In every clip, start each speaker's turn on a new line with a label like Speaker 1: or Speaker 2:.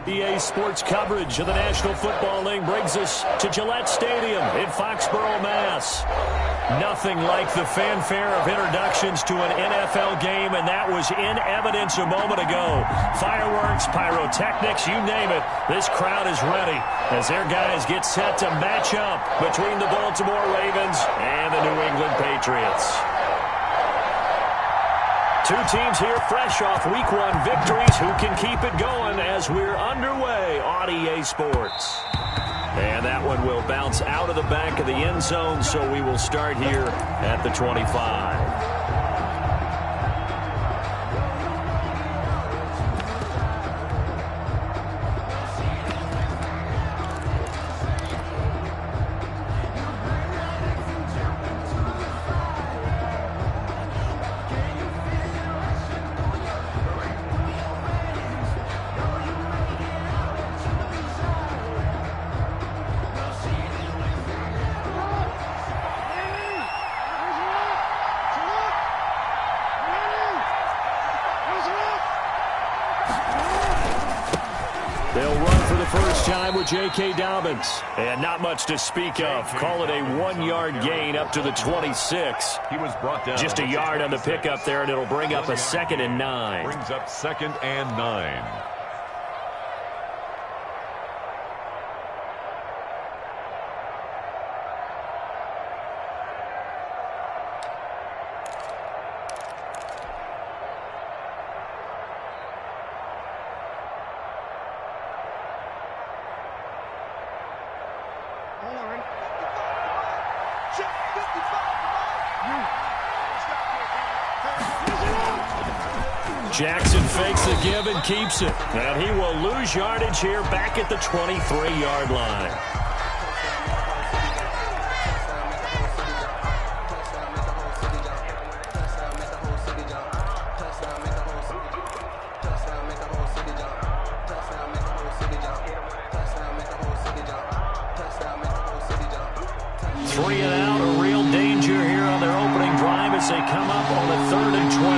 Speaker 1: EA Sports coverage of the National Football League brings us to Gillette Stadium in Foxborough, Mass. Nothing like the fanfare of introductions to an NFL game, and that was in evidence a moment ago. Fireworks, pyrotechnics, you name it. This crowd is ready as their guys get set to match up between the Baltimore Ravens and the New England Patriots. Two teams here fresh off Week 1 victories. Who can keep it going as we're underway on EA Sports? And that one will bounce out of the back of the end zone, so we will start here at the 25. They'll run for the first time with J.K. Dobbins. And not much to speak of. Call it a 1-yard gain up to the 26.
Speaker 2: He was brought down.
Speaker 1: Just a yard on the pickup there, and it'll bring up a 2nd and 9.
Speaker 2: Brings up 2nd and 9.
Speaker 1: Jackson fakes the give and keeps it. And he will lose yardage here back at the 23-yard line. Three and out, a real danger here on their opening drive as they come up on the 3rd and 12.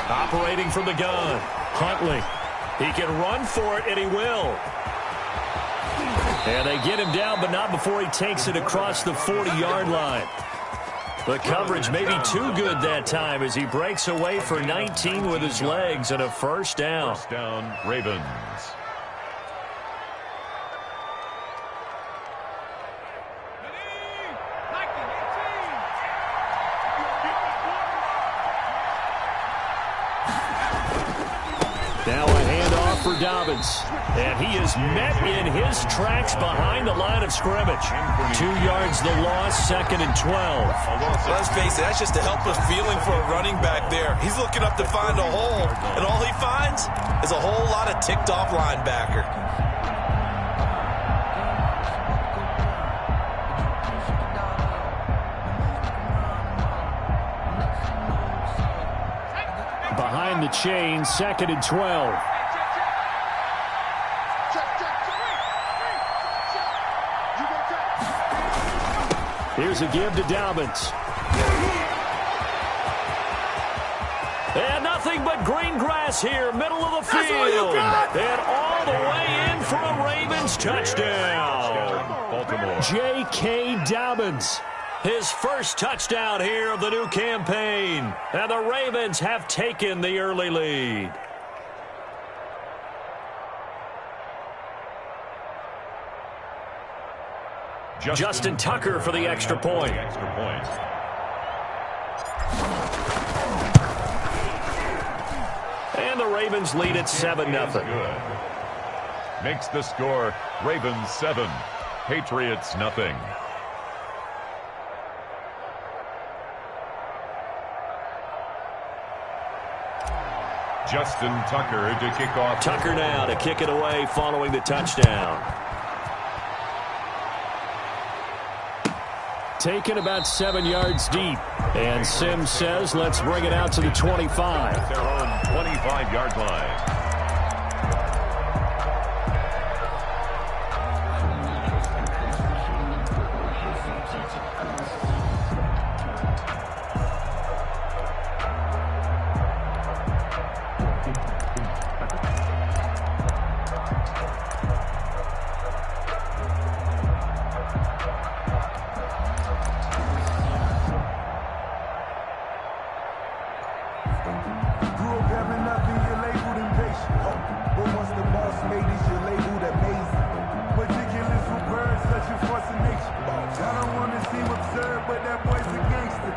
Speaker 1: Operating from the gun, Huntley. He can run for it, and he will. And they get him down, but not before he takes it across the 40-yard line. The coverage may be too good that time as he breaks away for 19 with his legs and a first down.
Speaker 2: First down, Ravens.
Speaker 1: Now a handoff for Dobbins. And he is met in his tracks behind the line of scrimmage. 2 yards the loss, 2nd and 12.
Speaker 3: Let's face it, that's just a helpless feeling for a running back there. He's looking up to find a hole, and all he finds is a whole lot of ticked-off linebacker.
Speaker 1: Behind the chain, 2nd and 12. Here's a give to Dobbins. And nothing but green grass here, middle of the field. And all the way in for a Ravens touchdown.
Speaker 2: Baltimore.
Speaker 1: J.K. Dobbins. His first touchdown here of the new campaign. And the Ravens have taken the early lead. Justin Tucker for the extra point. And the Ravens lead at 7-0.
Speaker 2: Makes the score Ravens 7, Patriots nothing. Justin Tucker to kick off.
Speaker 1: Tucker now to kick it away following the touchdown. Taken about 7 yards deep. And Sims says, let's bring it out to the 25.
Speaker 2: Their own 25-yard line.
Speaker 4: Grew up having nothing, you're labeled impatient. But once the boss made it, you're labeled amazing. Ridiculous with birds, such a force of nature. I don't want to seem absurd, but that boy's a gangster.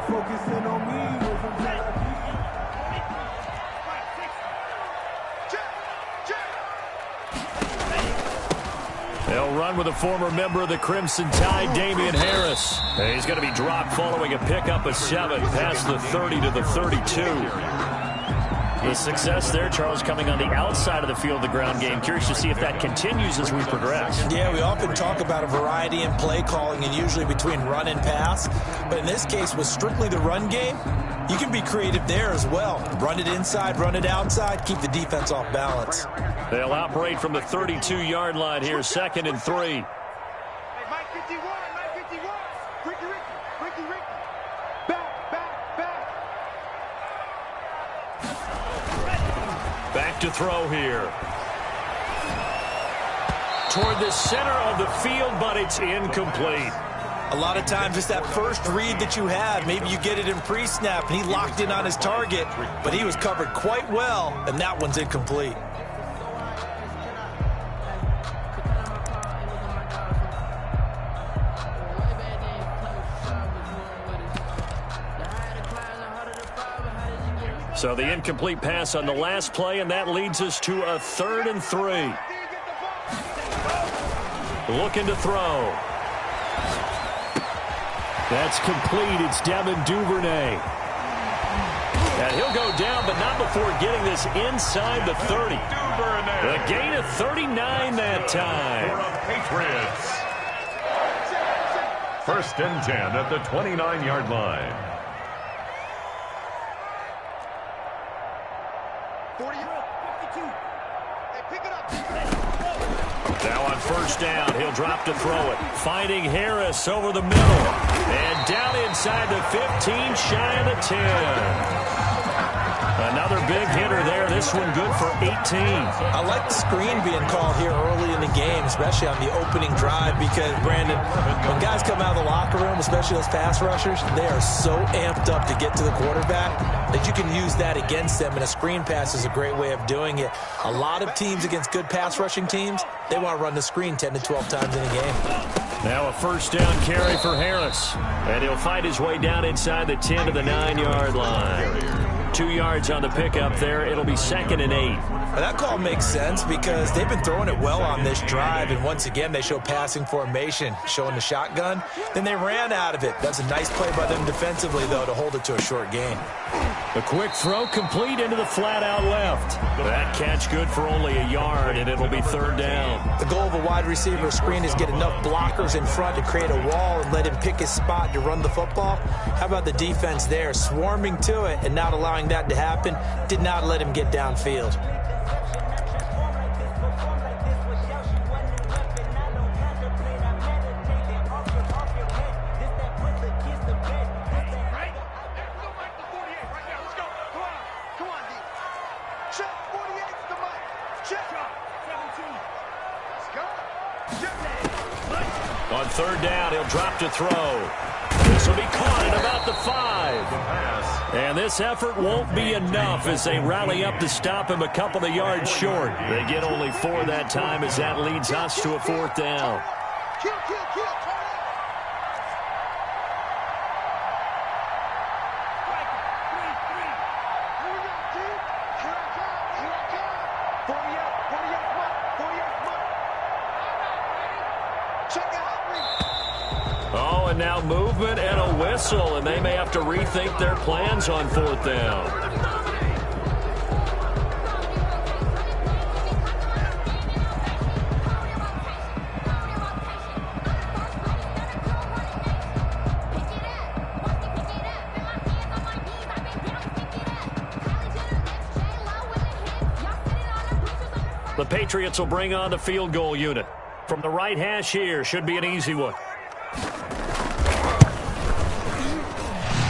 Speaker 4: Focusing on me was a
Speaker 1: They'll run with a former member of the Crimson Tide, Damian Harris. He's going to be dropped following a pickup of 7 past the 30 to the 32. The success there, Charles, coming on the outside of the field, the ground game. Curious to see if that continues as we progress.
Speaker 3: Yeah, we often talk about a variety in play calling and usually between run and pass. But in this case, with strictly the run game, you can be creative there as well. Run it inside, run it outside, keep the defense off balance.
Speaker 1: They'll operate from the 32-yard line here, 2nd and 3.
Speaker 4: Hey, Mike 51, Mike 51. Ricky. Back.
Speaker 1: Back to throw here. Toward the center of the field, but it's incomplete.
Speaker 3: A lot of times it's that first read that you have. Maybe you get it in pre-snap, and he locked in on his target, but he was covered quite well, and that one's incomplete.
Speaker 1: So the incomplete pass on the last play, and that leads us to a 3rd and 3. Looking to throw. That's complete. It's Devin Duvernay. And he'll go down, but not before getting this inside the 30. A gain of 39 that time.
Speaker 2: Patriots. 1st and 10 at the 29-yard line.
Speaker 4: 40, 52. Hey, pick it up.
Speaker 1: Now on 1st down, he'll drop to throw it. Finding Harris over the middle. And down inside the 15, shy of the 10. Another big hitter there. This one good for 18.
Speaker 3: I like the screen being called here early in the game, especially on the opening drive, because, Brandon, when guys come out of the locker room, especially those pass rushers, they are so amped up to get to the quarterback that you can use that against them, and a screen pass is a great way of doing it. A lot of teams against good pass rushing teams, they want to run the screen 10 to 12 times in a game.
Speaker 1: Now a 1st down carry for Harris, and he'll find his way down inside the 10 to the 9-yard line. 2 yards on the pickup there. It'll be 2nd and 8.
Speaker 3: Well, that call makes sense because they've been throwing it well on this drive, and once again they show passing formation, showing the shotgun. Then they ran out of it. That's a nice play by them defensively, though, to hold it to a short gain.
Speaker 1: A quick throw complete into the flat out left. That catch good for only a yard, and it'll be 3rd down.
Speaker 3: The goal of a wide receiver screen is get enough blockers in front to create a wall and let him pick his spot to run the football. How about the defense there, swarming to it and not allowing that to happen? Did not let him get downfield.
Speaker 1: On 3rd down, he'll drop to throw. This will be caught at about the 5. And this effort won't be enough as they rally up to stop him a couple of yards short. They get only 4 that time as that leads us to a 4th down. Oh, and now movement and a whistle, and they may have to rethink their plans on 4th down. The Patriots will bring on the field goal unit. From the right hash here, should be an easy one.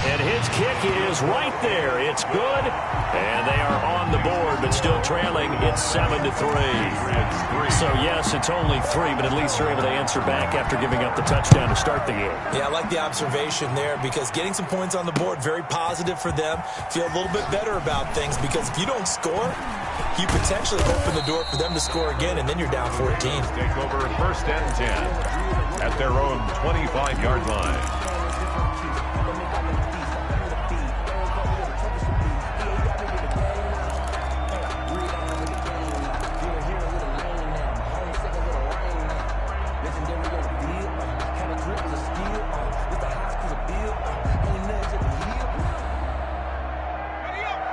Speaker 1: And his kick is right there. It's good, and they are on the board, but still trailing. It's 7-3. So, yes, it's only 3, but at least they're able to answer back after giving up the touchdown to start the game.
Speaker 3: Yeah, I like the observation there because getting some points on the board, very positive for them. Feel a little bit better about things because if you don't score, you potentially open the door for them to score again, and then you're down 14.
Speaker 2: Take over 1st and 10 at their own 25-yard line.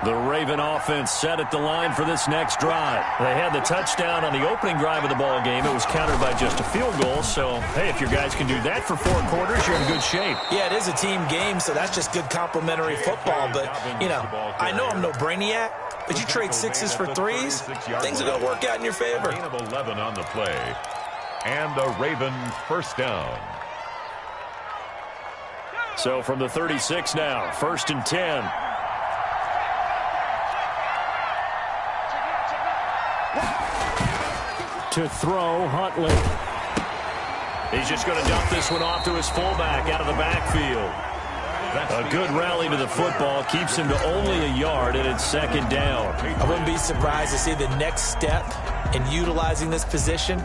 Speaker 1: The Raven offense set at the line for this next drive. They had the touchdown on the opening drive of the ball game. It was countered by just a field goal. So, hey, if your guys can do that for 4 quarters, you're in good shape.
Speaker 3: Yeah, it is a team game, so that's just good complimentary football. But, you know, I know I'm no brainiac, but you trade 6s for 3s, things are going to work out in your favor.
Speaker 2: Gain of 11 on the play. And a Raven first down.
Speaker 1: So from the 36 now, 1st and 10. To throw, Huntley. He's just going to dump this one off to his fullback out of the backfield. A good rally to the football keeps him to only a yard, and it's 2nd down.
Speaker 3: I wouldn't be surprised to see the next step in utilizing this position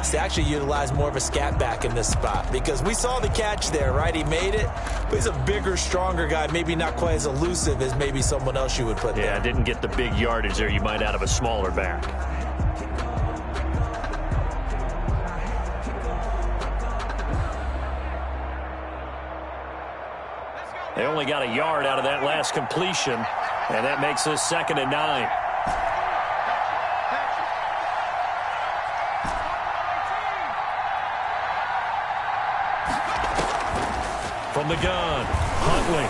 Speaker 3: is to actually utilize more of a scat back in this spot because we saw the catch there, right? He made it, but he's a bigger, stronger guy, maybe not quite as elusive as maybe someone else you would put there.
Speaker 1: Yeah, didn't get the big yardage there you might out of a smaller back. They only got a yard out of that last completion, and that makes this 2nd and 9. From the gun, Huntley.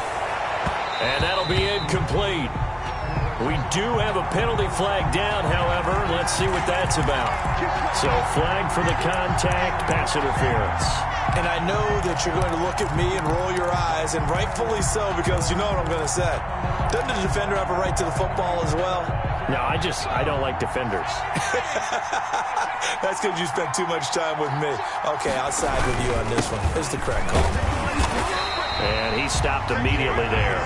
Speaker 1: And that'll be incomplete. We do have a penalty flag down, however. Let's see what that's about. So flag for the contact, pass interference.
Speaker 3: And I know that you're going to look at me and roll your eyes, and rightfully so, because you know what I'm going to say. Doesn't the defender have a right to the football as well?
Speaker 1: No, I don't like defenders.
Speaker 3: That's because you spent too much time with me. Okay, I'll side with you on this one. Here's the correct call.
Speaker 1: And he stopped immediately there.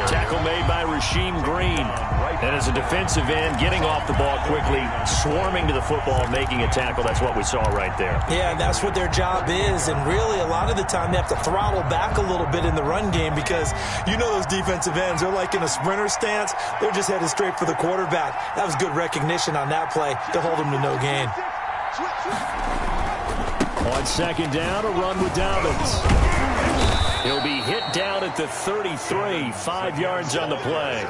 Speaker 1: Tackle made by Rasheem Green. And as a defensive end, getting off the ball quickly, swarming to the football, making a tackle. That's what we saw right there.
Speaker 3: Yeah, and that's what their job is. And really, a lot of the time, they have to throttle back a little bit in the run game because you know those defensive ends, they're like in a sprinter stance. They're just headed straight for the quarterback. That was good recognition on that play to hold him to no gain.
Speaker 1: On 2nd down, a run with Dobbins. He'll be hit down at the 33, 5 yards on the play.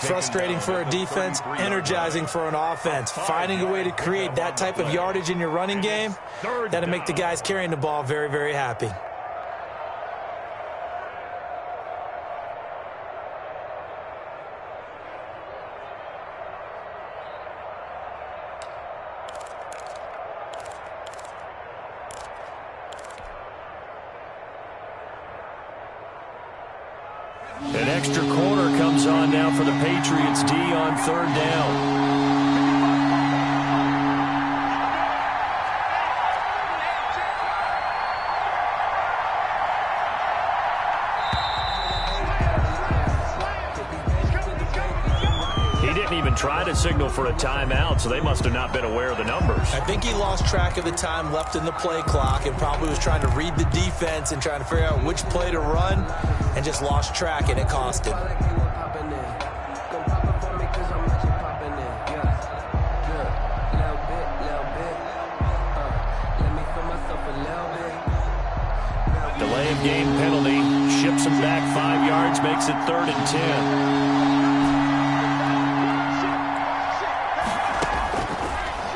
Speaker 3: Frustrating for a defense, energizing for an offense. Finding a way to create that type of yardage in your running game, that'll make the guys carrying the ball very, very happy.
Speaker 1: An extra corner comes on now for the Patriots D on 3rd down. He didn't even try to signal for a timeout, so they must have not been aware of the numbers.
Speaker 3: I think he lost track of the time left in the play clock and probably was trying to read the defense and trying to figure out which play to run and just lost track, and it cost him.
Speaker 1: Delay of game penalty, ships him back 5 yards, makes it 3rd and 10.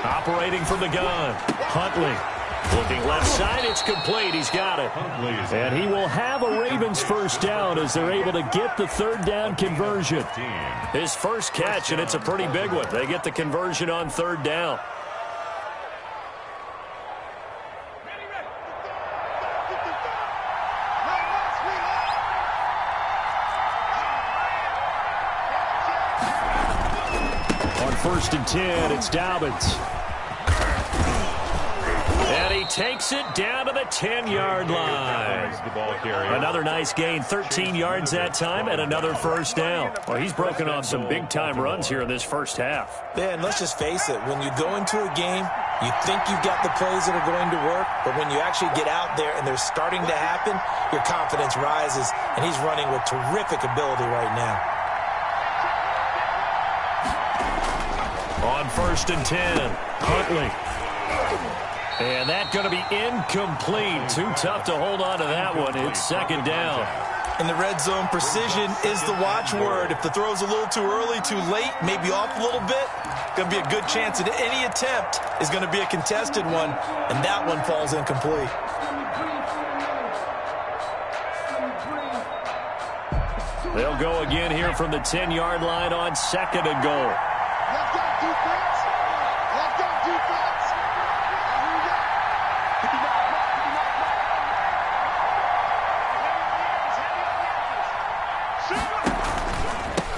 Speaker 1: Operating from the gun, Huntley. Looking left side, it's complete. He's got it. And he will have a Ravens first down as they're able to get the 3rd down conversion. His first catch, and it's a pretty big one. They get the conversion on 3rd down. first and 10. It's Dobbins. And he takes it down to the 10-yard line. Another nice gain, 13 yards that time, and another first down. Well, he's broken on some big-time runs here in this first half.
Speaker 3: Yeah, and let's just face it. When you go into a game, you think you've got the plays that are going to work, but when you actually get out there and they're starting to happen, your confidence rises, and he's running with terrific ability right now.
Speaker 1: On first and 10, Huntley. And that's going to be incomplete. Too tough to hold on to that one. It's second down.
Speaker 3: In the red zone, precision is the watchword. If the throw's a little too early, too late, maybe off a little bit, going to be a good chance that any attempt is going to be a contested one, and that one falls incomplete.
Speaker 1: They'll go again here from the 10-yard line on second and goal.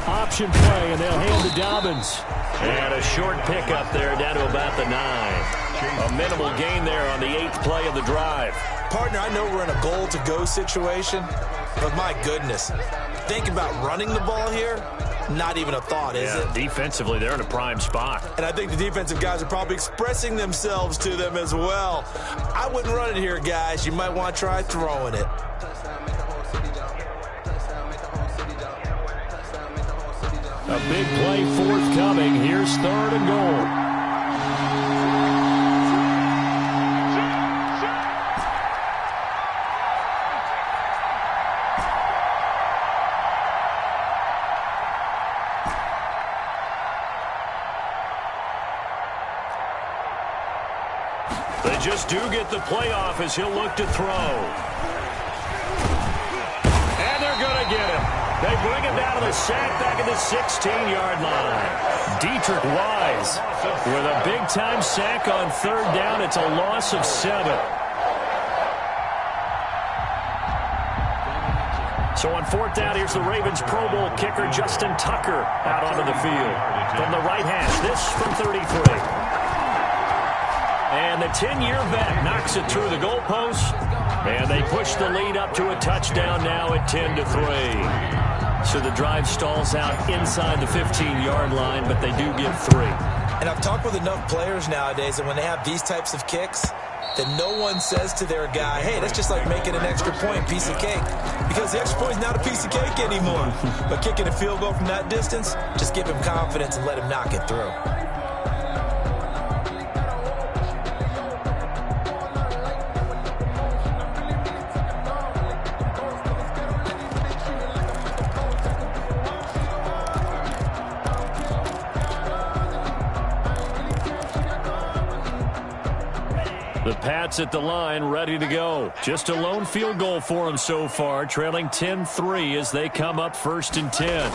Speaker 1: Option play, and they'll hand to Dobbins. And a short pickup there down to about the 9. A minimal gain there on the 8th play of the drive.
Speaker 3: Partner, I know we're in a goal-to-go situation, but my goodness, think about running the ball here, not even a thought, is it?
Speaker 1: Defensively, they're in a prime spot.
Speaker 3: And I think the defensive guys are probably expressing themselves to them as well. I wouldn't run it here, guys. You might want to try throwing it.
Speaker 1: A big play forthcoming. Here's third and goal. They just do get the playoff as he'll look to throw. And they're going to get him. They bring him down to the sack back at the 16-yard line. Dietrich Wise with a big-time sack on third down. It's a loss of 7. So on fourth down, here's the Ravens Pro Bowl kicker Justin Tucker out onto the field. From the right hash, this from 33. And the 10-year vet knocks it through the goalpost. And they push the lead up to a touchdown now at 10-3. So the drive stalls out inside the 15-yard line, but they do get 3.
Speaker 3: And I've talked with enough players nowadays that when they have these types of kicks, that no one says to their guy, hey, that's just like making an extra point, piece of cake. Because the extra point is not a piece of cake anymore. But kicking a field goal from that distance, just give him confidence and let him knock it through.
Speaker 1: The Pats at the line, ready to go. Just a lone field goal for them so far, trailing 10-3 as they come up first and 10.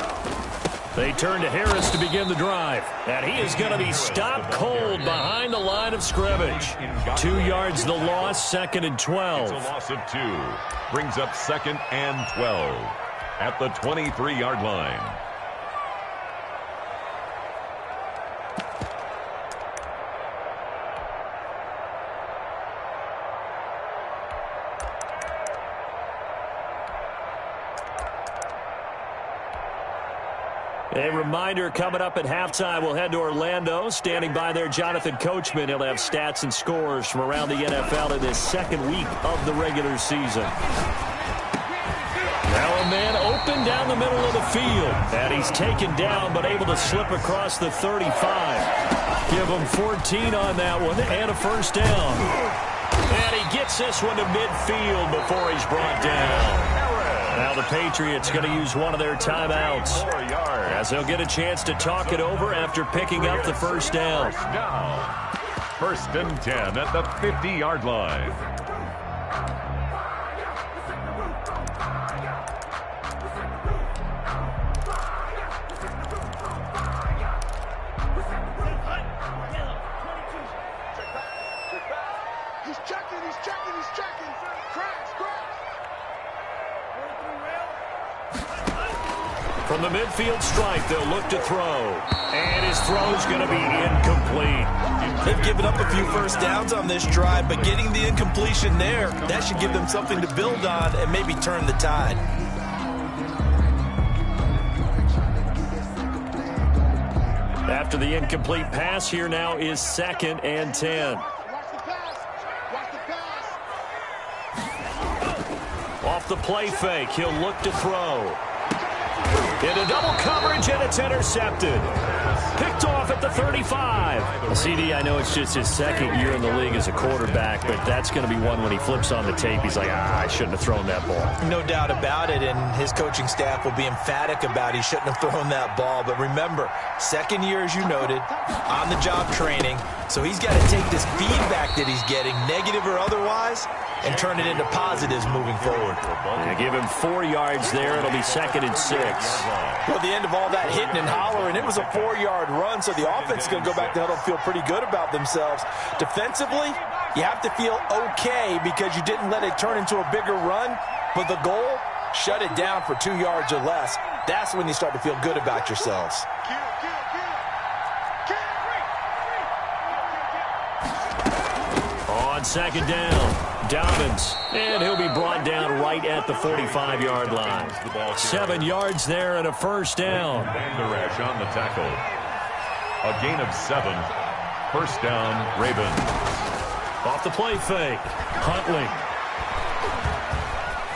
Speaker 1: They turn to Harris to begin the drive, and he is going to be stopped cold behind the line of scrimmage. 2 yards the loss, second and 12.
Speaker 2: It's a loss of 2. Brings up second and 12 at the 23-yard line.
Speaker 1: A reminder, coming up at halftime, we'll head to Orlando. Standing by there, Jonathan Coachman. He'll have stats and scores from around the NFL in this second week of the regular season. Now a man open down the middle of the field. And he's taken down, but able to slip across the 35. Give him 14 on that one and a first down. And he gets this one to midfield before he's brought down. Now the Patriots going to use one of their timeouts as they'll get a chance to talk it over after picking up the first down.
Speaker 2: First and 10 at the 50-yard line.
Speaker 1: From the midfield stripe, they'll look to throw. And his throw's going to be incomplete.
Speaker 3: They've given up a few first downs on this drive, but getting the incompletion there, that should give them something to build on and maybe turn the tide.
Speaker 1: After the incomplete pass, here now is 2nd and 10. Off the play fake, he'll look to throw. Into double coverage, and it's intercepted. Picked off at the 35. Well, CD, I know it's just his 2nd year in the league as a quarterback, but that's going to be one when he flips on the tape. He's like, I shouldn't have thrown that ball.
Speaker 3: No doubt about it, and his coaching staff will be emphatic about he shouldn't have thrown that ball. But remember, 2nd year, as you noted, on-the-job training, so he's got to take this feedback that he's getting, negative or otherwise, and turn it into positives moving forward.
Speaker 1: And give him 4 yards there. It'll be 2nd and 6.
Speaker 3: Well, at the end of all that hitting and hollering, it was a 4-yard run, so the offense is going to go back to huddle and feel pretty good about themselves. Defensively, you have to feel okay because you didn't let it turn into a bigger run, but the goal, shut it down for 2 yards or less. That's when you start to feel good about yourselves.
Speaker 1: On 2nd down. Dobbins, and he'll be brought down right at the 45-yard line. 7 yards there and a first down.
Speaker 2: Banderash on the tackle. A gain of 7. First down, Ravens.
Speaker 1: Off the play fake. Huntley.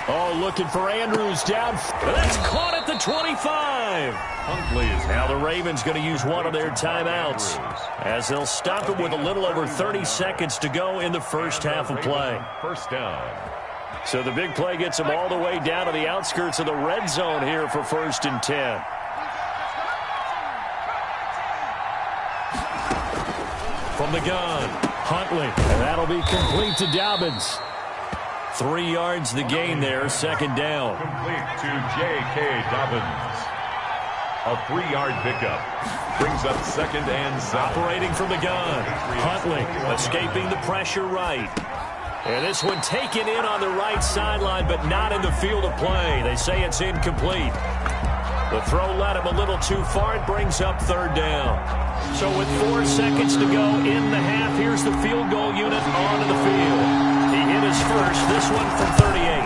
Speaker 1: Oh, looking for Andrews down. That's caught at the 25.
Speaker 2: Huntley is
Speaker 1: now the Ravens going to use one of their timeouts as they'll stop it with a little over 30 seconds to go in the first half of play.
Speaker 2: First down.
Speaker 1: So the big play gets them all the way down to the outskirts of the red zone here for 1st and 10. From the gun, Huntley, and that'll be complete to Dobbins. 3 yards the gain there, 2nd down.
Speaker 2: Complete to J.K. Dobbins. A 3-yard pickup. Brings up 2nd and 7.
Speaker 1: Operating from the gun. Huntley escaping the pressure right. And this one taken in on the right sideline, but not in the field of play. They say it's incomplete. The throw led him a little too far. It brings up 3rd down. So with 4 seconds to go in the half, here's the field goal unit onto the field. He hit his first, this one from 38.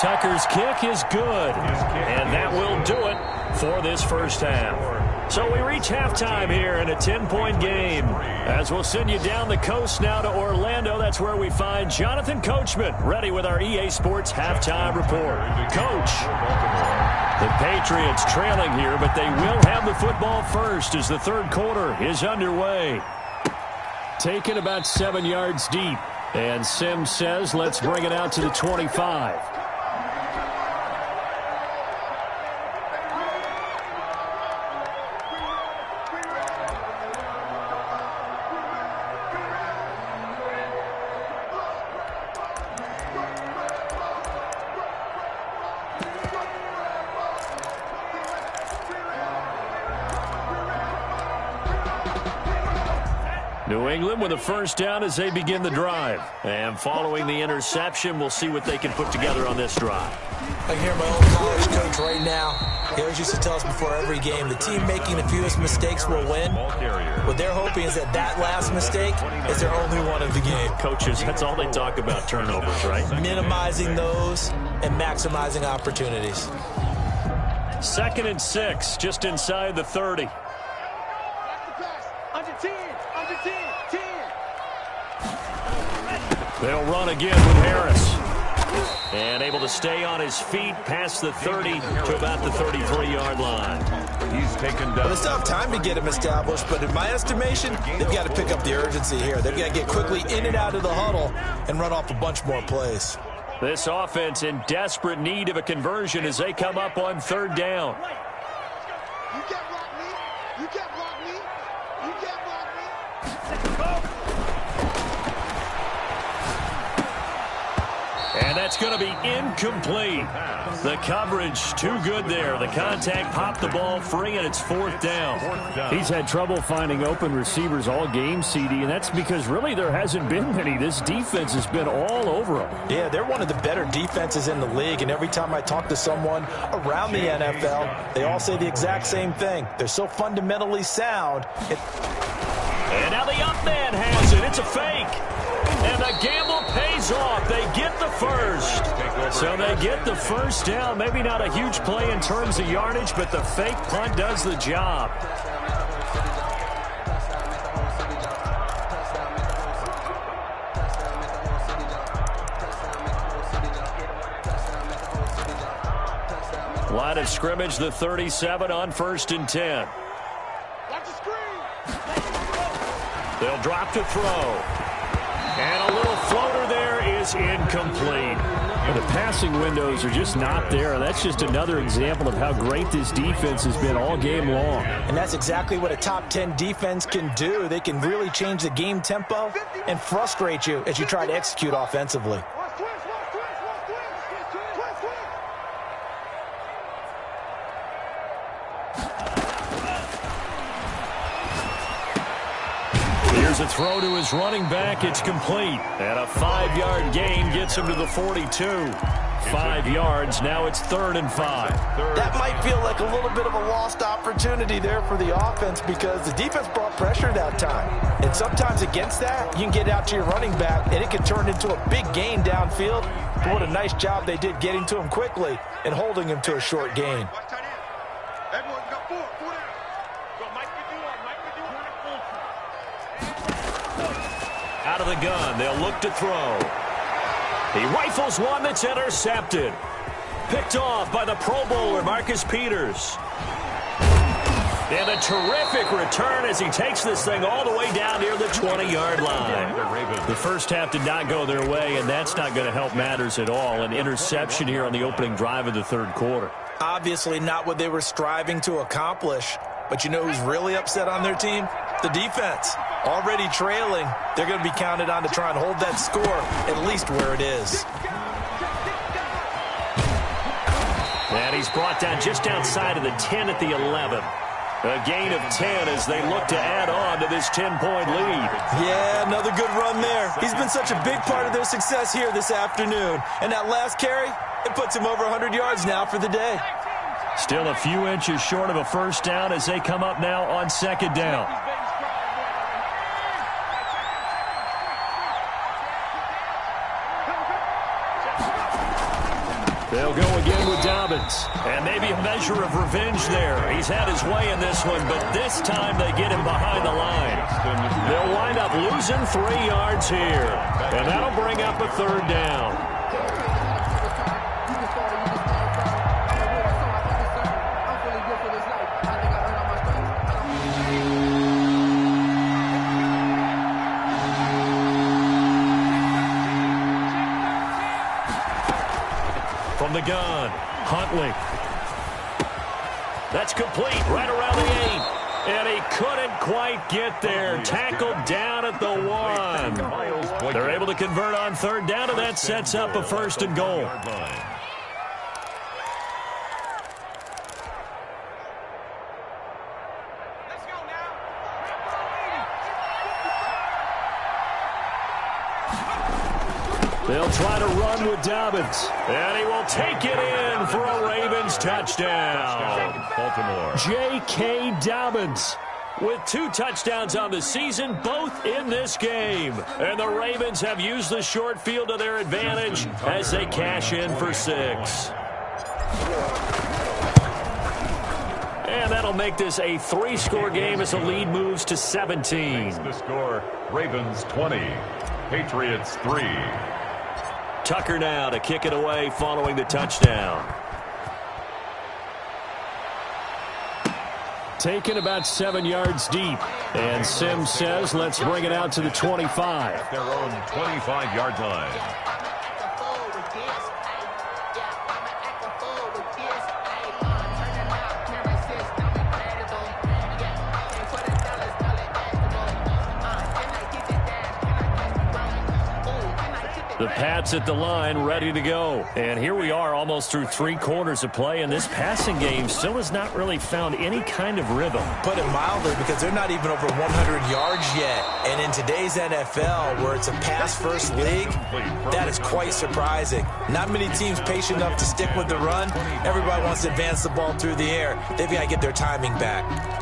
Speaker 1: Tucker's kick is good, and that will do it for this first half. So we reach halftime here in a 10-point game. As we'll send you down the coast now to Orlando, that's where we find Jonathan Coachman ready with our EA Sports halftime report. Coach, the Patriots trailing here, but they will have the football first as the 3rd quarter is underway. Taken about 7 yards deep, and Sims says let's bring it out to the 25. New England with a first down as they begin the drive. And following the interception, we'll see what they can put together on this drive.
Speaker 3: I can hear my old college coach right now. He always used to tell us before every game, the team making the fewest mistakes will win. What they're hoping is that last mistake is their only one of the game.
Speaker 1: Coaches, that's all they talk about, turnovers, right?
Speaker 3: Minimizing those and maximizing opportunities.
Speaker 1: 2nd and 6, just inside the 30. They'll run again with Harris. And able to stay on his feet past the 30 to about the 33-yard line.
Speaker 2: He's taken down.
Speaker 3: Well, they still have time to get him established, but in my estimation, they've got to pick up the urgency here. They've got to get quickly in and out of the huddle and run off a bunch more plays.
Speaker 1: This offense in desperate need of a conversion as they come up on 3rd down.
Speaker 5: You can't block me. You can't block me. You can't block me.
Speaker 1: And that's going to be incomplete. The coverage too good there. The contact popped the ball free, and it's fourth down.
Speaker 6: He's had trouble finding open receivers all game, CD, and that's because really there hasn't been many. This defense has been all over him.
Speaker 3: Yeah, they're one of the better defenses in the league, and every time I talk to someone around the NFL, they all say the exact same thing. They're so fundamentally sound.
Speaker 1: And now the up man has it. It's a fake. And the gamble pays off. They get the first. So they get the first down. Maybe not a huge play in terms of yardage, but the fake punt does the job. Line of scrimmage, the 37 on 1st and 10. They'll drop to throw. And a little floater there is incomplete.
Speaker 6: The passing windows are just not there. That's just another example of how great this defense has been all game long.
Speaker 3: And that's exactly what a top 10 defense can do. They can really change the game tempo and frustrate you as you try to execute offensively.
Speaker 1: Here's a throw to his running back. It's complete. And a 5-yard gain gets him to the 42. 5 yards. Now it's 3rd and 5.
Speaker 3: That might feel like a little bit of a lost opportunity there for the offense because the defense brought pressure that time. And sometimes against that, you can get out to your running back, and it can turn into a big gain downfield. But what a nice job they did getting to him quickly and holding him to a short gain.
Speaker 1: Out of the gun, they'll look to throw. He rifles one that's intercepted. Picked off by the Pro Bowler, Marcus Peters. And a terrific return as he takes this thing all the way down near the 20-yard line. The first half did not go their way, and that's not going to help matters at all. An interception here on the opening drive of the 3rd quarter.
Speaker 3: Obviously not what they were striving to accomplish. But you know who's really upset on their team? The defense. Already trailing, they're going to be counted on to try and hold that score at least where it is.
Speaker 1: And he's brought down just outside of the 10 at the 11. A gain of 10 as they look to add on to this 10-point lead.
Speaker 3: Yeah, another good run there. He's been such a big part of their success here this afternoon. And that last carry, it puts him over 100 yards now for the day.
Speaker 1: Still a few inches short of a first down as they come up now on 2nd down. They'll go again with Dobbins. And maybe a measure of revenge there. He's had his way in this one, but this time they get him behind the line. They'll wind up losing 3 yards here. And that'll bring up a 3rd down. From the gun, Huntley. That's complete right around the 8. And he couldn't quite get there. Tackled down at the 1. They're able to convert on 3rd down, and that sets up a 1st and goal. They'll try to run with Dobbins. And he will take it in for a Ravens touchdown.
Speaker 2: Baltimore.
Speaker 1: J.K. Dobbins with 2 touchdowns on the season, both in this game. And the Ravens have used the short field to their advantage as they cash in for 6. And that'll make this a 3-score game as the lead moves to 17.
Speaker 2: The score, Ravens 20, Patriots 3.
Speaker 1: Tucker now to kick it away following the touchdown. Taken about 7 yards deep. And Sims says, let's bring it out to the 25.
Speaker 2: At their own 25-yard line.
Speaker 1: The Pats at the line, ready to go. And here we are almost through 3 quarters of play, and this passing game still has not really found any kind of rhythm.
Speaker 3: Put it mildly, because they're not even over 100 yards yet. And in today's NFL, where it's a pass-first league, that is quite surprising. Not many teams patient enough to stick with the run. Everybody wants to advance the ball through the air. They've got to get their timing back.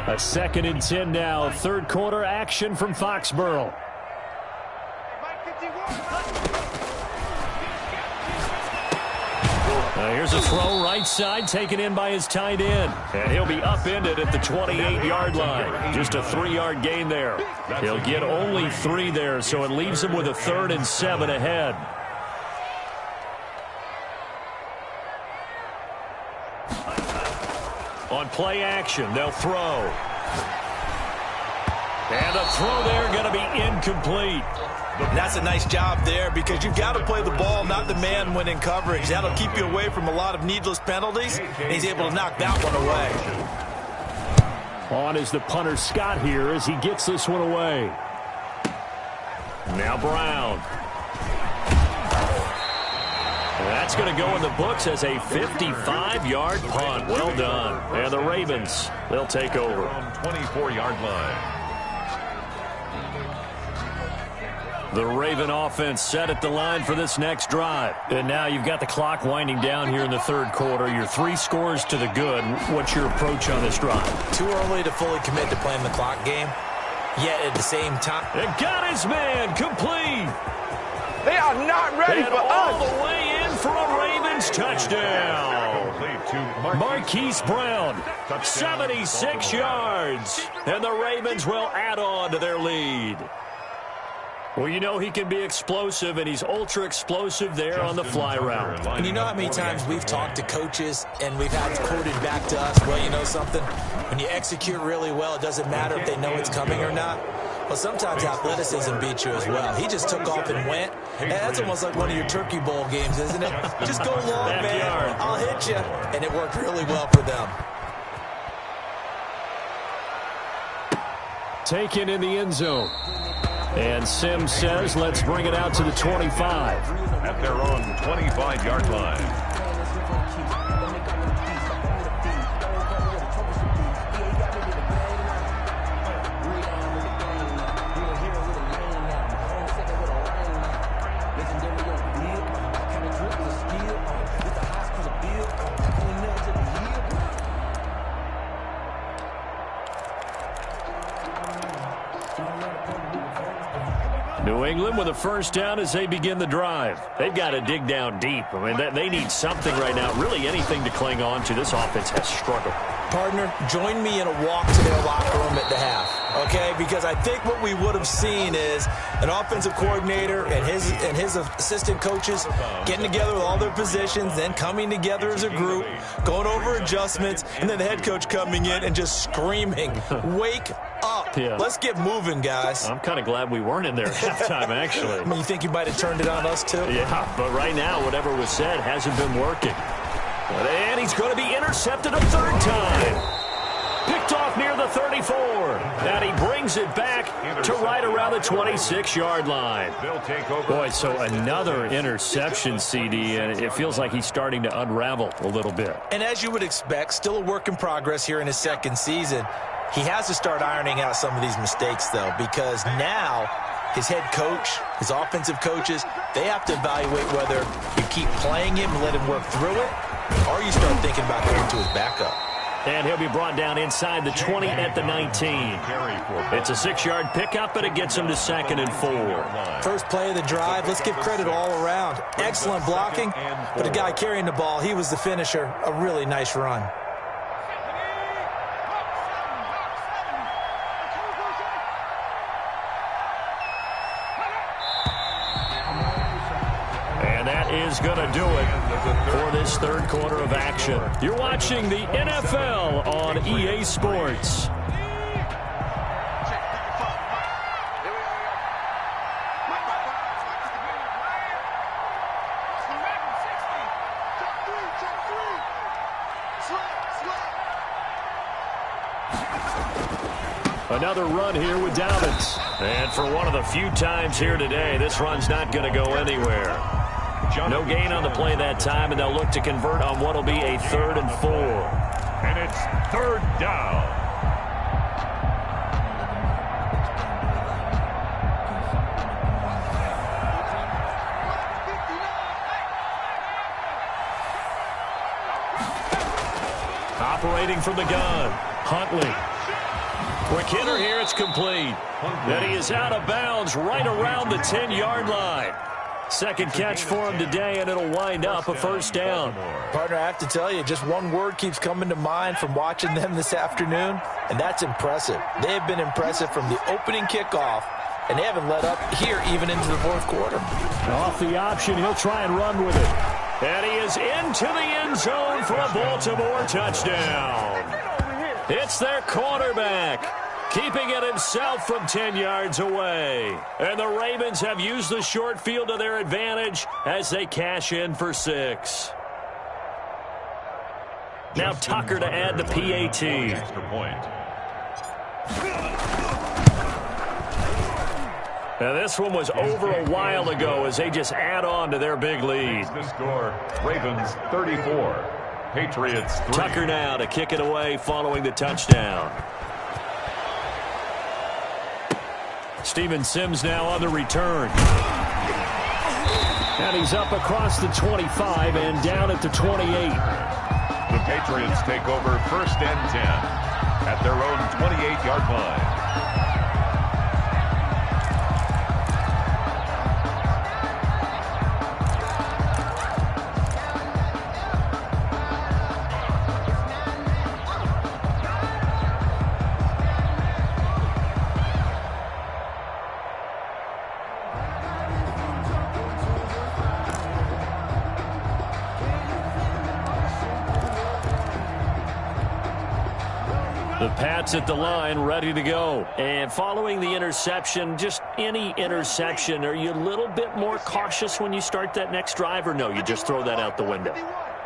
Speaker 1: A 2nd and 10 now. 3rd quarter action from Foxborough. Here's a throw right side, taken in by his tight end. And he'll be upended at the 28-yard line. Just a 3-yard gain there. He'll get only 3 there, so it leaves him with a 3rd and 7 ahead. On play action, they'll throw. And a throw there going to be incomplete.
Speaker 3: And that's a nice job there, because you've got to play the ball, not the man when in coverage. That'll keep you away from a lot of needless penalties, and he's able to knock that one away.
Speaker 1: On is the punter Scott here as he gets this one away. Now Brown. That's going to go in the books as a 55-yard punt. Well done. And the Ravens, they'll take over.
Speaker 2: 24-yard line.
Speaker 1: The Raven offense set at the line for this next drive. And now you've got the clock winding down here in the 3rd quarter. Your 3 scores to the good. What's your approach on this drive?
Speaker 3: Too early to fully commit to playing the clock game. Yet at the same time,
Speaker 1: And got his man complete.
Speaker 5: They are not ready
Speaker 1: And
Speaker 5: for
Speaker 1: all
Speaker 5: us.
Speaker 1: the way in for a Ravens touchdown. Marquise Brown, 76 yards. And the Ravens will add on to their lead. Well, you know he can be explosive, and he's ultra-explosive there on the fly route.
Speaker 3: and you know how many times we've talked to coaches and we've had quoted back to us, well, you know something? When you execute really well, it doesn't matter if they know it's coming or not. Well, sometimes athleticism beats you as well. He just took off and went. And that's almost like one of your Turkey Bowl games, isn't it? Just go long, man. I'll hit you. And it worked really well for them.
Speaker 1: Taken in the end zone. And Sims says, let's bring it out to the 25.
Speaker 2: At their own 25-yard line.
Speaker 1: New England with a first down as they begin the drive. They've got to dig down deep. I mean, they need something right now, really anything to cling on to. This offense has struggled.
Speaker 3: Partner, join me in a walk to their locker room at the half, okay? Because I think what we would have seen is an offensive coordinator and his assistant coaches getting together with all their positions, then coming together as a group, going over adjustments, and then the head coach coming in and just screaming, wake up.
Speaker 1: Yeah.
Speaker 3: Let's get moving, guys.
Speaker 1: I'm kind of glad we weren't in there at halftime, actually.
Speaker 3: I mean, you think you might have turned it on us, too?
Speaker 1: Yeah, but right now, whatever was said hasn't been working. And he's going to be intercepted a 3rd time. Picked off near the 34. And he brings it back to right around the 26-yard line. Boy, so another interception, CD, and it feels like he's starting to unravel a little bit.
Speaker 3: And as you would expect, still a work in progress here in his 2nd season. He has to start ironing out some of these mistakes, though, because now his head coach, his offensive coaches, they have to evaluate whether you keep playing him and let him work through it, or you start thinking about going to his backup.
Speaker 1: And he'll be brought down inside the 20 at the 19. It's a 6-yard pickup, but it gets him to 2nd and 4.
Speaker 3: First play of the drive, let's give credit all around. Excellent blocking, but the guy carrying the ball, he was the finisher. A really nice run.
Speaker 1: Is going to do it for this 3rd quarter of action. You're watching the NFL on EA Sports. Another run here with Dobbins. And for one of the few times here today, this run's not going to go anywhere. No gain on the play that time, and they'll look to convert on what will be a 3rd and 4.
Speaker 2: And it's 3rd down.
Speaker 1: Operating from the gun, Huntley. Quick hitter here, it's complete. Then he is out of bounds right around the 10-yard line. Second catch for him today, and it'll wind up a 1st down.
Speaker 3: Partner, I have to tell you, just one word keeps coming to mind from watching them this afternoon, and that's impressive. They have been impressive from the opening kickoff, and they haven't let up here even into the 4th quarter.
Speaker 6: Off the option, he'll try and run with it.
Speaker 1: And he is into the end zone for a Baltimore touchdown. It's their quarterback, keeping it himself from 10 yards away. And the Ravens have used the short field to their advantage as they cash in for 6. Now Tucker to add the PAT.
Speaker 2: Extra point.
Speaker 1: Now this one was over a while ago as they just add on to their big lead.
Speaker 2: The score, Ravens 34, Patriots 3.
Speaker 1: Tucker now to kick it away following the touchdown. Steven Sims now on the return.
Speaker 6: And he's up across the 25 and down at the 28.
Speaker 2: The Patriots take over 1st and 10 at their own 28-yard line.
Speaker 1: The Pats at the line, ready to go. And following the interception, just any interception, are you a little bit more cautious when you start that next drive, or no, you just throw that out the window?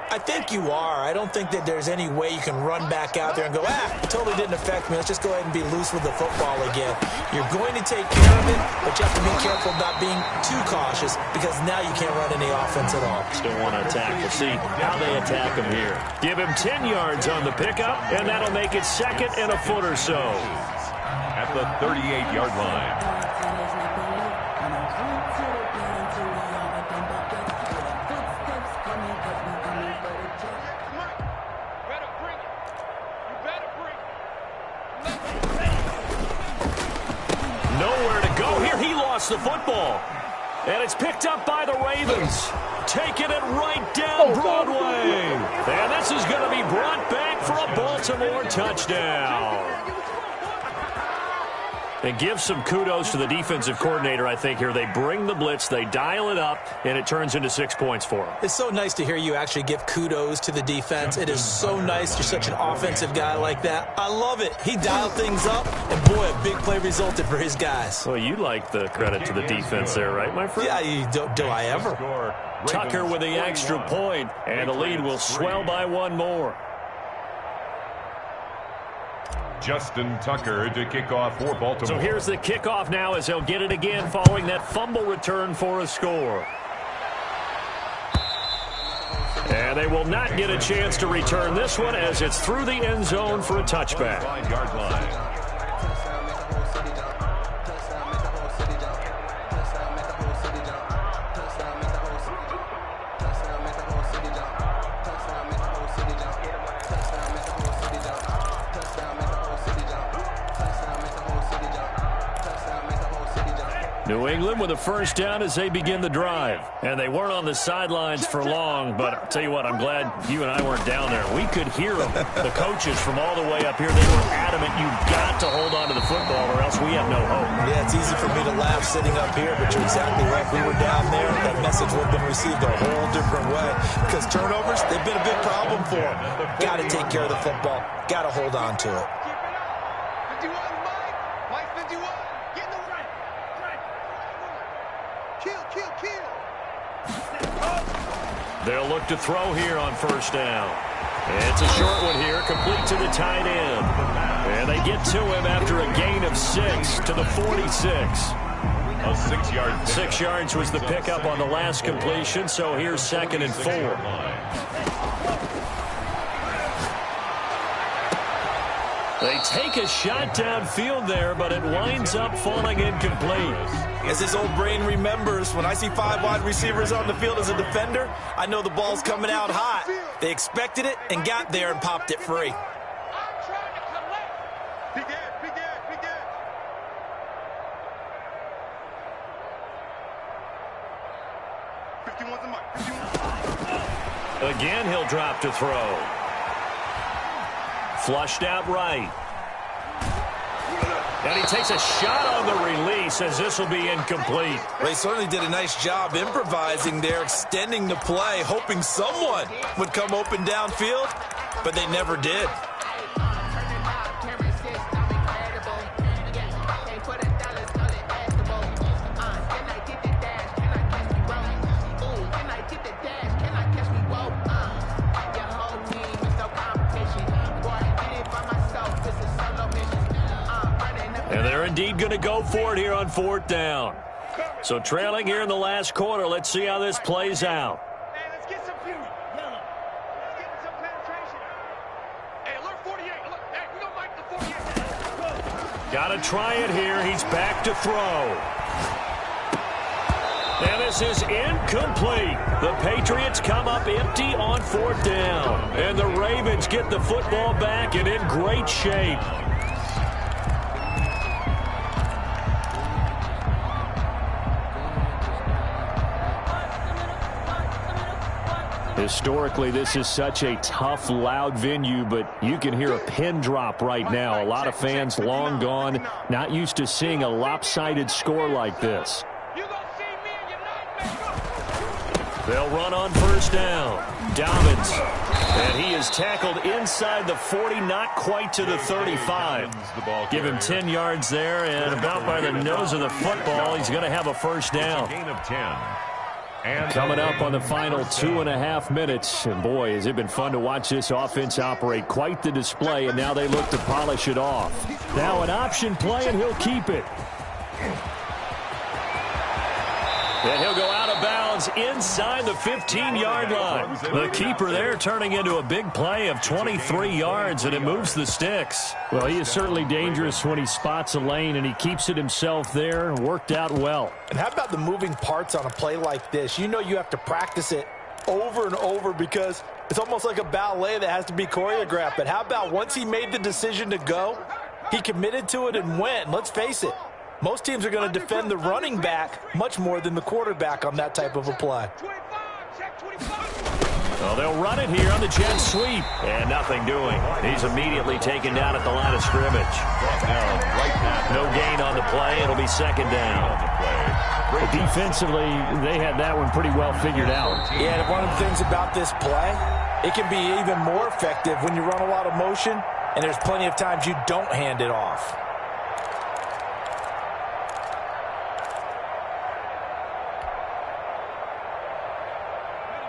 Speaker 3: I think you are. I don't think that there's any way you can run back out there and go, it totally didn't affect me. Let's just go ahead and be loose with the football again. You're going to take care of it, but you have to be careful not being too cautious because now you can't run any offense at all.
Speaker 1: Still want to attack. We'll see how they attack him here. Give him 10 yards on the pickup, and that'll make it 2nd and a foot or so.
Speaker 2: At the 38-yard line.
Speaker 1: Nowhere to go here. He lost the football. And it's picked up by the Ravens. Taking it right down Broadway. And this is going to be brought back for a Baltimore touchdown. And give some kudos to the defensive coordinator, I think, here. They bring the blitz, they dial it up, and it turns into 6 points for them.
Speaker 3: It's so nice to hear you actually give kudos to the defense. It is so nice. You're such an offensive guy like that. I love it. He dialed things up, and boy, a big play resulted for his guys.
Speaker 1: Well, you like the credit to the defense there, right, my friend?
Speaker 3: Yeah, do I ever?
Speaker 1: Tucker with the extra point, and the lead will swell by one more.
Speaker 2: Justin Tucker to kick off for Baltimore.
Speaker 1: So here's the kickoff now as they'll get it again following that fumble return for a score. And they will not get a chance to return this one as it's through the end zone for a touchback.
Speaker 2: 5-yard line.
Speaker 1: New England with a 1st down as they begin the drive. And they weren't on the sidelines for long, but I'll tell you what, I'm glad you and I weren't down there. We could hear them, the coaches from all the way up here. They were adamant, you've got to hold on to the football or else we have no hope.
Speaker 3: Yeah, it's easy for me to laugh sitting up here, but you're exactly right. If we were down there, that message would have been received a whole different way. Because turnovers, they've been a big problem for them. Got to take care of the football. Got to hold on to it.
Speaker 5: 51, Mike 51. Get the right. Kill.
Speaker 1: They'll look to throw here on 1st down. It's a short one here, complete to the tight end. And get to him after a gain of 6 to the 46.
Speaker 2: A 6-yard pickup.
Speaker 1: 6 yards was the pickup on the last completion, so here's 2nd and 4. They take a shot downfield there, but it winds up falling incomplete.
Speaker 3: As his old brain remembers, when I see 5 wide receivers on the field as a defender, I know the ball's coming out hot. They expected it and got there and popped it free.
Speaker 1: Again, he'll drop to throw. Flushed out right. And he takes a shot on the release as this will be incomplete.
Speaker 3: They certainly did a nice job improvising there, extending the play, hoping someone would come open downfield, but they never did.
Speaker 1: And they're indeed going to go for it here on 4th down. So trailing here in the last quarter, let's see how this plays out.
Speaker 5: Hey, let's get some fury. Let's get some penetration. Hey, alert 48. Hey, we don't like the 48.
Speaker 1: Got to try it here. He's back to throw. And this is incomplete. The Patriots come up empty on 4th down. And the Ravens get the football back and in great shape. Historically, this is such a tough, loud venue, but you can hear a pin drop right now. A lot of fans long gone, not used to seeing a lopsided score like this. They'll run on 1st down. Dobbins. And he is tackled inside the 40, not quite to the 35. Give him 10 yards there, and about by the nose of the football, he's going to have a 1st down.
Speaker 2: Gain of 10.
Speaker 1: Coming up on the final 2.5 minutes. And boy, has it been fun to watch this offense operate. Quite the display, and now they look to polish it off. Now an option play, and he'll keep it. And he'll go out of bounds inside the 15-yard line. The keeper there turning into a big play of 23 yards, and it moves the sticks.
Speaker 6: Well, he is certainly dangerous when he spots a lane, and he keeps it himself there. Worked out well.
Speaker 3: And how about the moving parts on a play like this? You know you have to practice it over and over because it's almost like a ballet that has to be choreographed. But how about once he made the decision to go, he committed to it and went. Let's face it. Most teams are going to defend the running back much more than the quarterback on that type of a play.
Speaker 1: Well, they'll run it here on the jet sweep. And nothing doing. He's immediately taken down at the line of scrimmage. No gain on the play. It'll be 2nd down.
Speaker 6: Defensively, they had that one pretty well figured out.
Speaker 3: Yeah, and one of the things about this play, it can be even more effective when you run a lot of motion, and there's plenty of times you don't hand it off.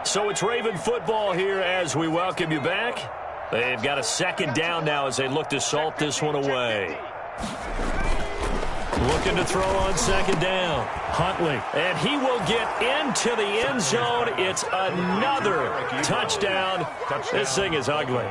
Speaker 1: So it's Raven football here as we welcome you back. They've got a 2nd down now as they look to salt this one away. Looking to throw on 2nd down. Huntley. And he will get into the end zone. It's another touchdown. This thing is ugly.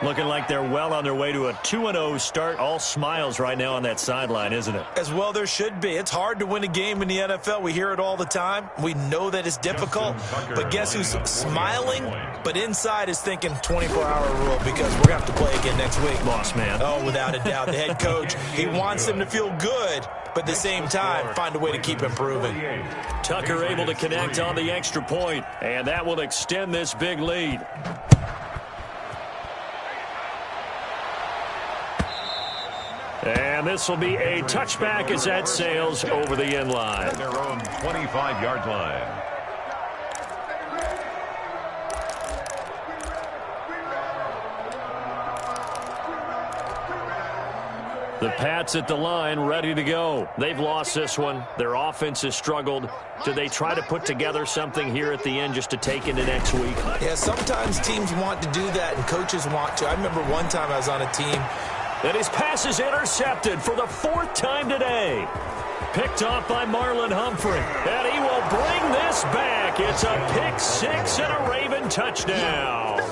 Speaker 1: Looking like they're well on their way to a 2-0 start. All smiles right now on that sideline, isn't it?
Speaker 3: As well there should be. It's hard to win a game in the NFL. We hear it all the time. We know that it's difficult. But guess who's smiling? But inside is thinking 24-hour rule because we're going to have to play again next week.
Speaker 1: Boss man.
Speaker 3: Oh, without a doubt. The head coach, he wants them to feel good, but at the same time, find a way to keep improving.
Speaker 1: Tucker able to connect on the extra point, and that will extend this big lead. And this will be a touchback as that sails over the end line.
Speaker 2: Their own 25-yard line.
Speaker 1: The Pats at the line, ready to go. They've lost this one. Their offense has struggled. Do they try to put together something here at the end just to take into next week?
Speaker 3: Yeah, sometimes teams want to do that and coaches want to. I remember one time I was on a team
Speaker 1: And his pass is intercepted for the 4th time today. Picked off by Marlon Humphrey. And he will bring this back. It's a pick 6 and a Raven touchdown.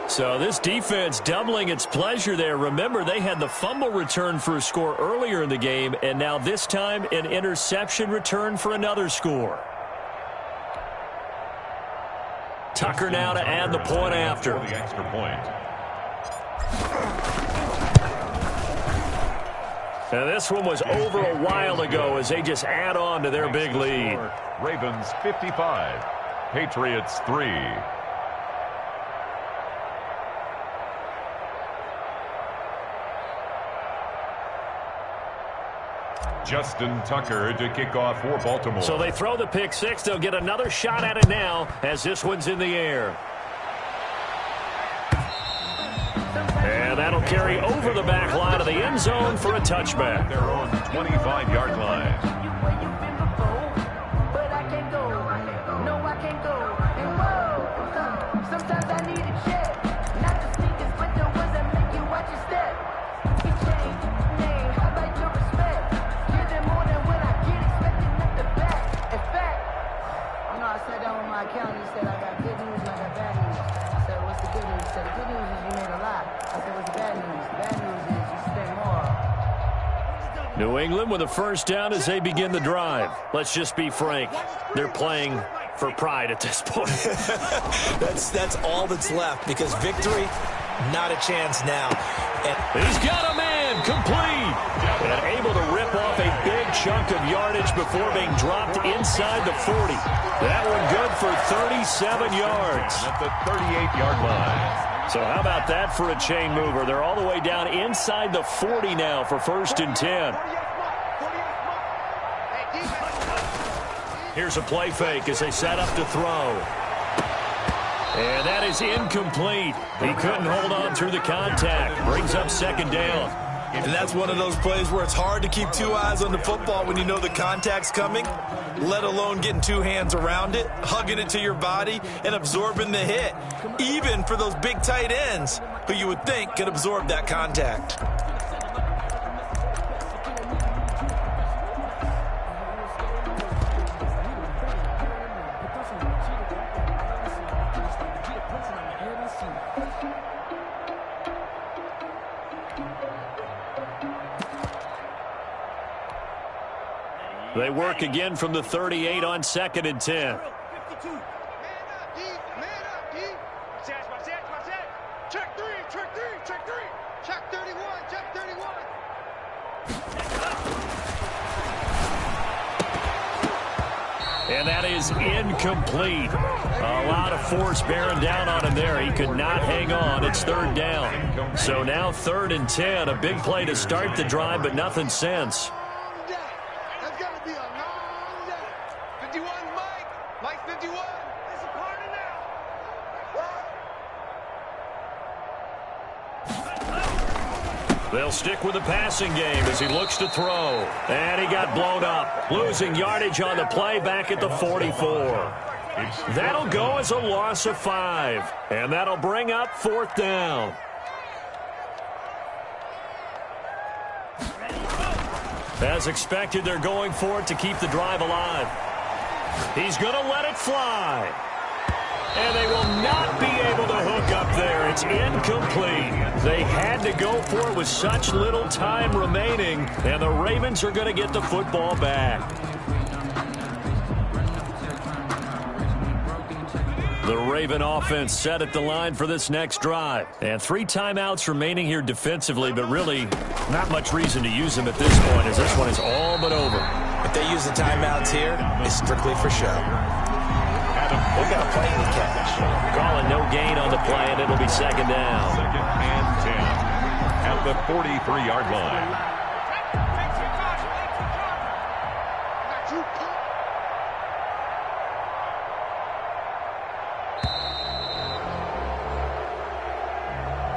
Speaker 1: So this defense doubling its pleasure there. Remember, they had the fumble return for a score earlier in the game, and now this time an interception return for another score. Tucker now to add the point after.
Speaker 2: The extra point.
Speaker 1: And this one was over a while ago as they just add on to their big lead.
Speaker 2: Ravens 55, Patriots 3. Justin Tucker to kick off for Baltimore.
Speaker 1: So they throw the pick 6. They'll get another shot at it now as this one's in the air. And that'll carry over the back line of the end zone for a touchback.
Speaker 2: Their own 25-yard line.
Speaker 1: New England with a first down as they begin the drive. Let's just be frank. They're playing for pride at this point.
Speaker 3: That's all that's left because victory, not a chance now.
Speaker 1: And he's got a man complete. And able to rip off a big chunk of yardage before being dropped inside the 40. That one good for 37 yards.
Speaker 2: At the 38-yard line.
Speaker 1: So how about that for a chain mover? They're all the way down inside the 40 now for 1st and 10. Here's a play fake as they set up to throw. And that is incomplete. He couldn't hold on through the contact. Brings up 2nd down.
Speaker 3: And that's one of those plays where it's hard to keep 2 eyes on the football when you know the contact's coming, let alone getting 2 hands around it, hugging it to your body, and absorbing the hit, even for those big tight ends who you would think could absorb that contact.
Speaker 1: They work again from the 38 on 2nd and 10. And that is incomplete. A lot of force bearing down on him there. He could not hang on. It's 3rd down. So now 3rd and 10. A big play to start the drive, but nothing since. They'll stick with the passing game as he looks to throw. And he got blown up. Losing yardage on the play back at the 44. That'll go as a loss of 5. And that'll bring up 4th down. As expected, they're going for it to keep the drive alive. He's going to let it fly. And they will not be able to hook up there. It's incomplete. They had to go for it with such little time remaining, and the Ravens are going to get the football back. The Raven offense set at the line for this next drive. And 3 timeouts remaining here defensively, but really not much reason to use them at this point as this one is all but over.
Speaker 3: If they use the timeouts here, it's strictly for show. They've got a play to catch.
Speaker 1: Calling no gain on the play, and it'll be 2nd down.
Speaker 2: 2nd and 10 at the 43-yard line.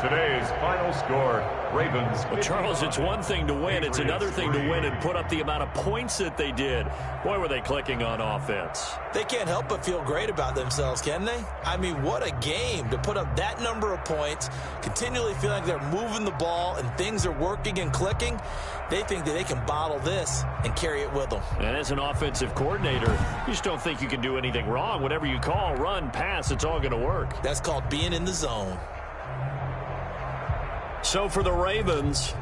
Speaker 2: Today's final score, Ravens.
Speaker 1: Well, Charles, it's one thing to win. It's another thing to win and put up the amount of points that they did. Boy, were they clicking on offense.
Speaker 3: They can't help but feel great about themselves, can they? I mean, what a game to put up that number of points, continually feel like they're moving the ball and things are working and clicking. They think that they can bottle this and carry it with them.
Speaker 1: And as an offensive coordinator, you just don't think you can do anything wrong. Whatever you call, run, pass, it's all going to work.
Speaker 3: That's called being in the zone.
Speaker 1: So for the Ravens,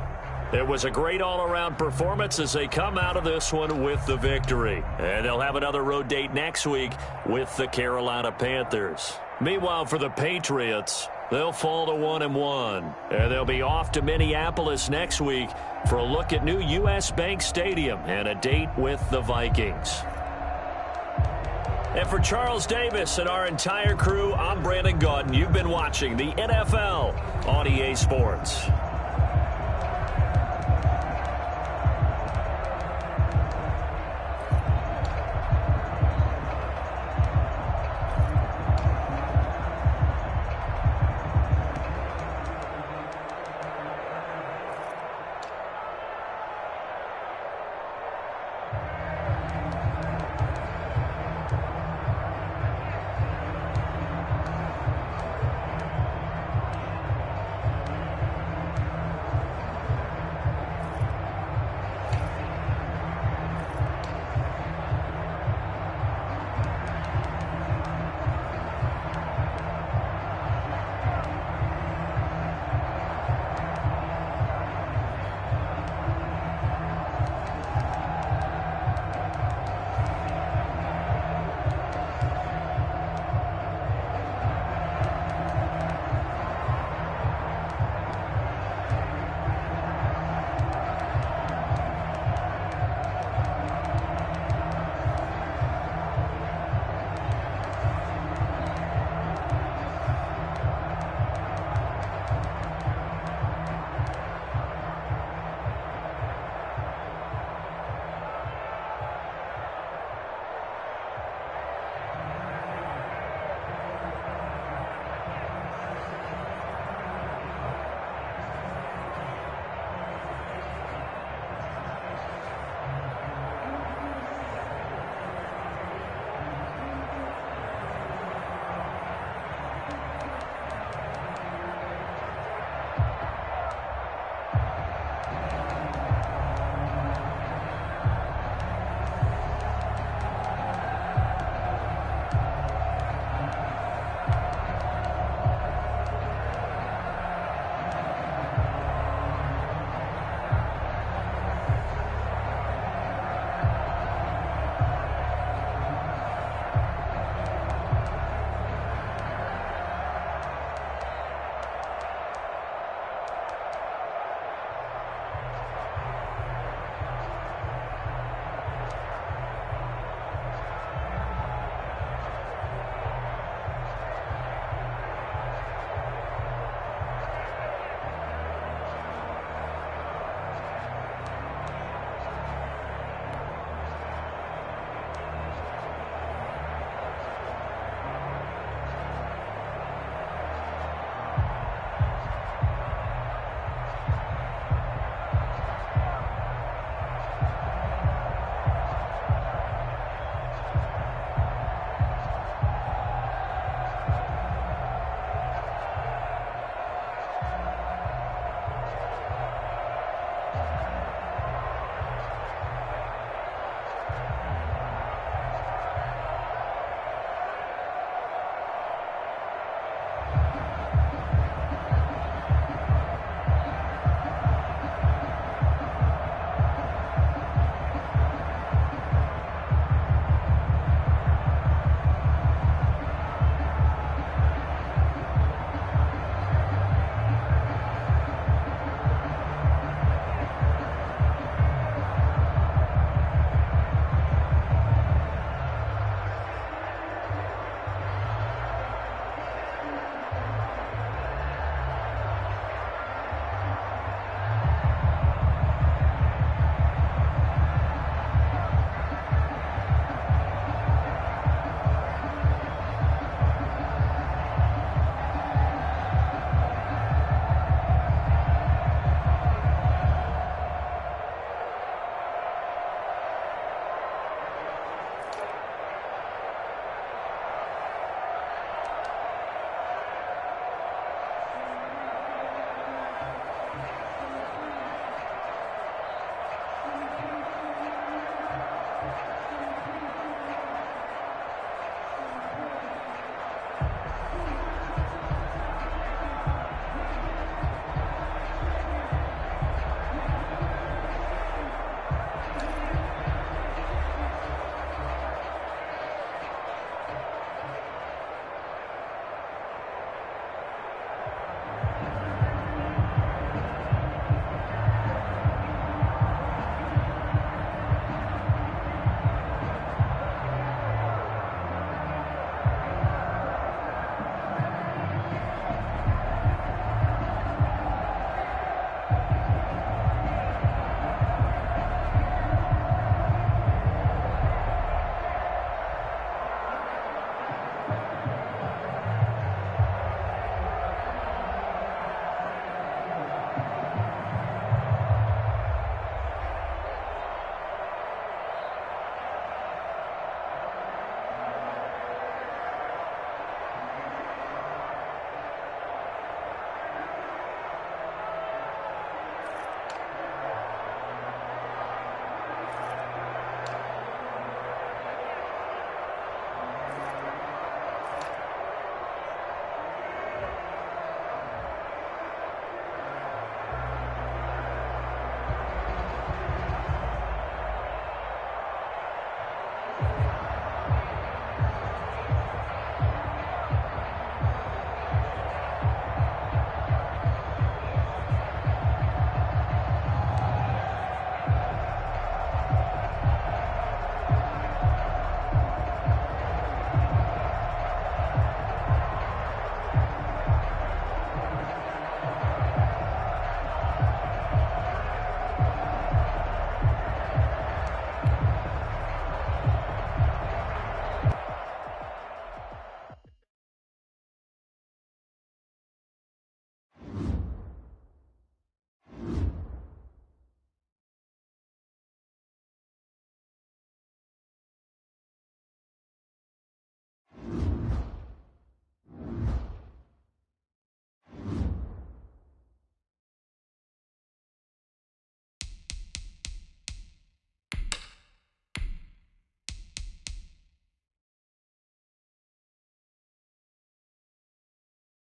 Speaker 1: it was a great all-around performance as they come out of this one with the victory. And they'll have another road date next week with the Carolina Panthers. Meanwhile, for the Patriots, they'll fall to 1-1. And they'll be off to Minneapolis next week for a look at new U.S. Bank Stadium and a date with the Vikings. And for Charles Davis and our entire crew, I'm Brandon Gaudin. You've been watching the NFL on EA Sports.